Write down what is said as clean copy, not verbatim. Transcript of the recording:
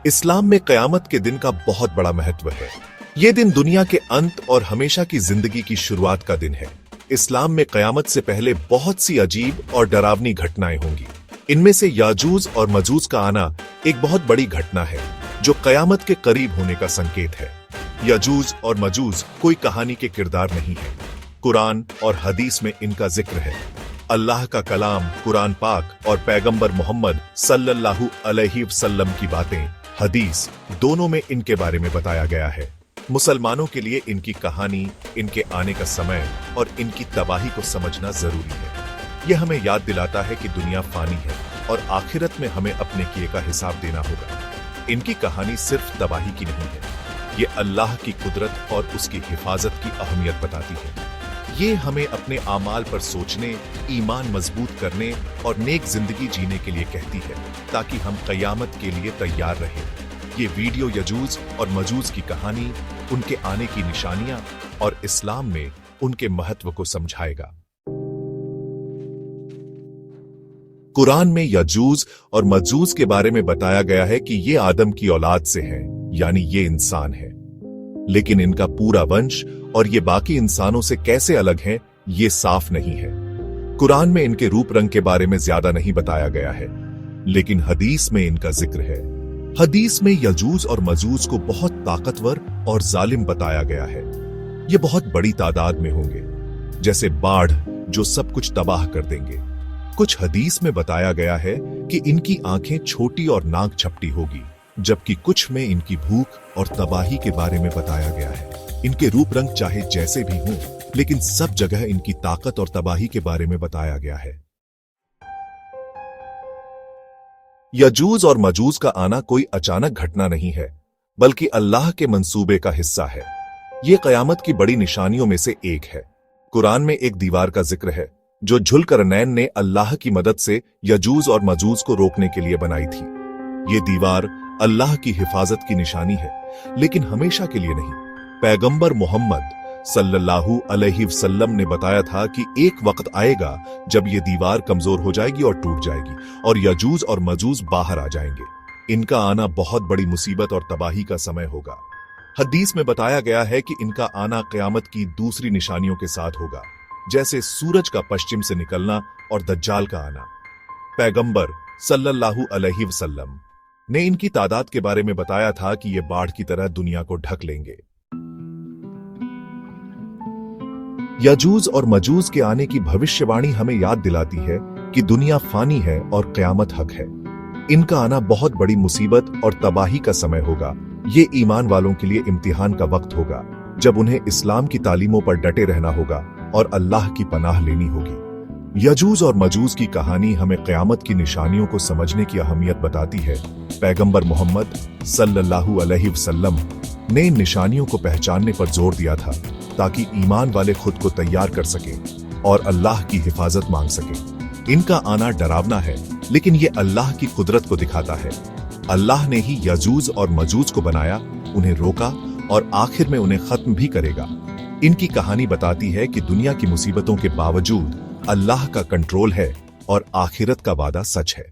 इस्लाम में क़यामत के दिन का बहुत बड़ा महत्व है। ये दिन दुनिया के अंत और हमेशा की जिंदगी की शुरुआत का दिन है। इस्लाम में क़यामत से पहले बहुत सी अजीब और डरावनी घटनाएं होंगी। इनमें से याजूज और मजूज का आना एक बहुत बड़ी घटना है जो क़यामत के करीब होने का संकेत है। याजूज और मजूज कोई कहानी के किरदार नहीं है। कुरान और हदीस में इनका जिक्र है। अल्लाह का कलाम कुरान पाक और पैगंबर मोहम्मद सल्लल्लाहु अलैहि वसल्लम की बातें हदीस दोनों में इनके बारे में बताया गया है। मुसलमानों के लिए इनकी कहानी, इनके आने का समय और इनकी तबाही को समझना जरूरी है। यह हमें याद दिलाता है कि दुनिया फानी है और आखिरत में हमें अपने किए का हिसाब देना होगा। इनकी कहानी सिर्फ तबाही की नहीं है, ये अल्लाह की कुदरत और उसकी हिफाजत की अहमियत बताती है। ये हमें अपने आमाल पर सोचने, ईमान मजबूत करने और नेक जिंदगी जीने के लिए कहती है ताकि हम क़यामत के लिए तैयार रहें। ये वीडियो यजूज और मजूज की कहानी, उनके आने की निशानियां और इस्लाम में उनके महत्व को समझाएगा। कुरान में यजूज और मजूज के बारे में बताया गया है कि ये आदम की औलाद से हैं, यानी ये इंसान है। लेकिन इनका पूरा वंश और ये बाकी इंसानों से कैसे अलग हैं, ये साफ नहीं है। कुरान में इनके रूप रंग के बारे में ज्यादा नहीं बताया गया है, लेकिन हदीस में इनका जिक्र है। हदीस में यजूज और मजूज को बहुत ताकतवर और जालिम बताया गया है। ये बहुत बड़ी तादाद में होंगे, जैसे बाढ़ जो सब कुछ तबाह कर देंगे। कुछ हदीस में बताया गया है कि इनकी आंखें छोटी और नाक झपटी होगी, जबकि कुछ में इनकी भूख और तबाही के बारे में बताया गया है। इनके रूप रंग चाहे जैसे भी हों, लेकिन सब जगह इनकी ताकत और तबाही के बारे में बताया गया है। यजूज और मजूज का आना कोई अचानक घटना नहीं है, बल्कि अल्लाह के मंसूबे का हिस्सा है। ये क़यामत की बड़ी निशानियों में से एक है। कुरान में एक दीवार का जिक्र है जो जुल्करनैन ने अल्लाह की मदद से यजूज और मजूज को रोकने के लिए बनाई थी। ये दीवार अल्लाह की हिफाजत की निशानी है, लेकिन हमेशा के लिए नहीं। पैगंबर मोहम्मद सल्लल्लाहु अलैहि वसल्लम ने बताया था कि एक वक्त आएगा जब ये दीवार कमजोर हो जाएगी और टूट जाएगी और यजूज और मजूज बाहर आ जाएंगे। इनका आना बहुत बड़ी मुसीबत और तबाही का समय होगा। हदीस में बताया गया है कि इनका आना क़यामत की दूसरी निशानियों के साथ होगा, जैसे सूरज का पश्चिम से निकलना और दज्जाल का आना। पैगंबर सल्लल्लाहु अलैहि वसल्लम ने इनकी तादाद के बारे में बताया था कि ये बाढ़ की तरह दुनिया को ढक लेंगे। यजूज और मजूज के आने की भविष्यवाणी हमें याद दिलाती है कि दुनिया फानी है और क़यामत हक है। इनका आना बहुत बड़ी मुसीबत और तबाही का समय होगा। ये ईमान वालों के लिए इम्तिहान का वक्त होगा, जब उन्हें इस्लाम की तालीमों पर डटे रहना होगा और अल्लाह की पनाह लेनी होगी। यजूज और मजूज की कहानी हमें क़यामत की निशानियों को समझने की अहमियत बताती है। पैगंबर मोहम्मद सल्लल्लाहु अलैहि वसल्लम ने इन निशानियों को पहचानने पर जोर दिया था ताकि ईमान वाले खुद को तैयार कर सकें और अल्लाह की हिफाजत मांग सकें। इनका आना डरावना है, लेकिन ये अल्लाह की कुदरत को दिखाता है। अल्लाह ने ही यजूज और मजूज को बनाया, उन्हें रोका और आखिर में उन्हें खत्म भी करेगा। इनकी कहानी बताती है कि दुनिया की मुसीबतों के बावजूद अल्लाह का कंट्रोल है और आखिरत का वादा सच है।